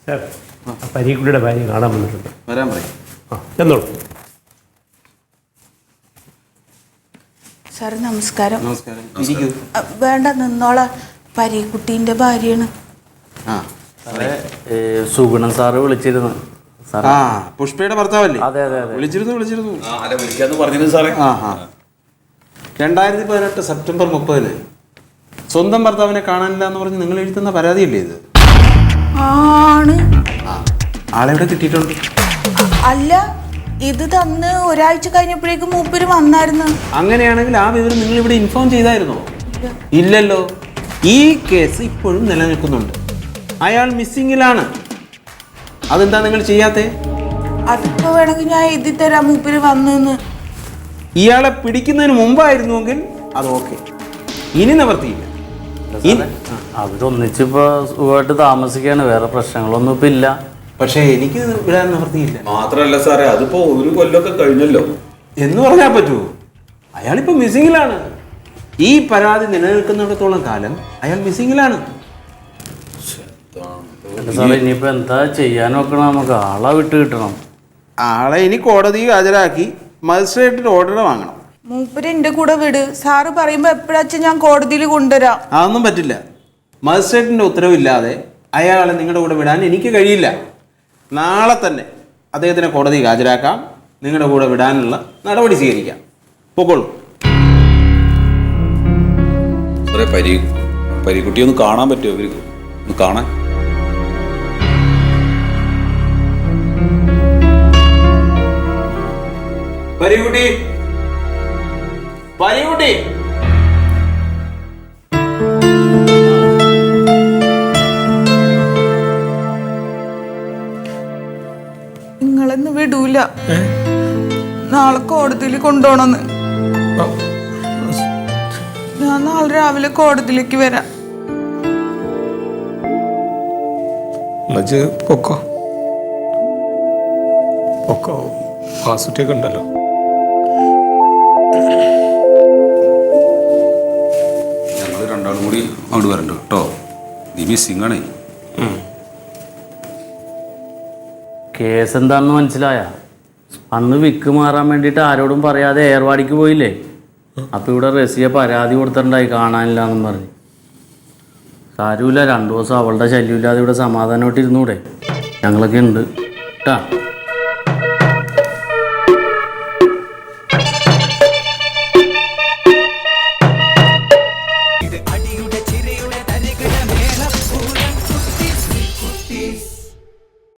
Sir പരീക്കുട്ടിയുടെ ഭാര്യ കാണാൻ വന്നിട്ടുണ്ട്. വരാൻ പറയും. എന്നോളൂ. സാർ നമസ്കാരം. നമസ്കാരം. ഇരിക്കൂ. വേണ്ട, നിന്നോളാം. പരീക്കുട്ടീൻ്റെ ഭാര്യയാണ്. സുഗുണൻ സാറ് വിളിച്ചിരുന്നു. പുഷ്പയുടെ ഭർത്താവല്ലേ? അതെ അതെ അതെ, വിളിച്ചിരുന്നു. വിളിക്കാന്ന് പറഞ്ഞിരുന്നു സാറേ. 2018 സെപ്റ്റംബർ 30 സ്വന്തം ഭർത്താവിനെ കാണാനില്ല എന്ന് പറഞ്ഞ് നിങ്ങൾ എഴുതുന്ന പരാതിയല്ലേ ഇത്? ആണ്. ആളെവിടെ കിട്ടിയിട്ടുണ്ട്? അല്ല, ഇത് തന്ന് ഒരാഴ്ച കഴിഞ്ഞപ്പോഴേക്കും മൂപ്പര് വന്നായിരുന്നു. അങ്ങനെയാണെങ്കിൽ ആ വിവരം നിങ്ങൾ ഇവിടെ ഇൻഫോം ചെയ്തായിരുന്നോ? ഇല്ലല്ലോ. ഈ കേസ് ഇപ്പോഴും നിലനിൽക്കുന്നുണ്ട്. അയാൾ മിസ്സിങ്ങിലാണ്. അതെന്താ നിങ്ങൾ ചെയ്യാത്തേ? അതിപ്പോ വേണമെങ്കിൽ ഞാൻ എഴുതി തരാം, മൂപ്പര് വന്നെന്ന്. ഇയാളെ പിടിക്കുന്നതിന് മുമ്പായിരുന്നുവെങ്കിൽ അത് ഓക്കെ. ഇനി നിവർത്തിയില്ല. അവരൊന്നിച്ചിപ്പോ സുഖമായിട്ട് താമസിക്കാണ്, വേറെ പ്രശ്നങ്ങളൊന്നും ഇപ്പൊ ഇല്ല. പക്ഷേ എനിക്ക് വിടാൻ നിവർത്തിയില്ല. മാത്രല്ല സാറേ, അതിപ്പോ 1 കൊല്ലമൊക്കെ കഴിഞ്ഞല്ലോ എന്ന് പറഞ്ഞാൽ പറ്റുമോ? അയാളിപ്പോ മിസ്സിങ്ങിലാണ്. ഈ പരാതി നിലനിൽക്കുന്നിടത്തോളം കാലം അയാൾ മിസ്സിങ്ങിലാണ്. സാറേ ഇനിയിപ്പോ എന്താ ചെയ്യാൻ നോക്കണം? നമുക്ക് ആളെ വിട്ട് കിട്ടണം. ആളെ ഇനി കോടതിയിൽ ഹാജരാക്കി മജിസ്ട്രേറ്റിന്റെ ഓർഡർ വാങ്ങണം. മൂപ്പര് എന്റെ കൂടെ വിട്. സാറ് പറയുമ്പോ എപ്പോഴാച്ച ഞാൻ കോടതിയിൽ കൊണ്ടുവരാം. അതൊന്നും പറ്റില്ല. മജിസ്ട്രേറ്റിന്റെ ഉത്തരവില്ലാതെ അയാളെ നിങ്ങളുടെ കൂടെ വിടാൻ എനിക്ക് കഴിയില്ല. നാളെ തന്നെ അദ്ദേഹത്തിനെ കോടതിയിൽ ഹാജരാക്കാം. നിങ്ങളുടെ കൂടെ വിടാനുള്ള നടപടി സ്വീകരിക്കാം. പൊക്കോളൂ. സാറേ, പരീക്കുട്ടിയെ ഒന്ന് കാണാൻ പറ്റുമോ? ഇവർക്ക് ഒന്ന് കാണാൻ. പരീക്കുട്ടി, പരീക്കുട്ടി. നിങ്ങളെന്ന് വിടൂല. നാളെ കോടതിയിൽ കൊണ്ടുപോണെന്ന്. ഞാൻ നാളെ രാവിലെ കോടതിയിലേക്ക് വരാം. പൊക്കോ പൊക്കോ, വാസുട്ടിയൊക്കെ ഉണ്ടല്ലോ. ഞങ്ങൾ രണ്ടാളും കൂടി അങ്ങോട്ട് വരണ്ട കേട്ടോ. നീ മിസ്സിങ്ങാണേ. കേസ് എന്താണെന്ന് മനസ്സിലായ? അന്ന് വിക്ക് മാറാൻ വേണ്ടിയിട്ട് ആരോടും പറയാതെ ഏർവാടിക്ക് പോയില്ലേ? അപ്പൊ ഇവിടെ റസിയ പരാതി കൊടുത്തിട്ടുണ്ടായി കാണാനില്ല എന്നും പറഞ്ഞ്. സാരമില്ല, 2 ദിവസം അവളുടെ ശല്യമില്ലാതെ ഇവിടെ സമാധാനമായിട്ട് ഇരുന്നൂടെ? ഞങ്ങളൊക്കെ ഉണ്ട് കേട്ടാ.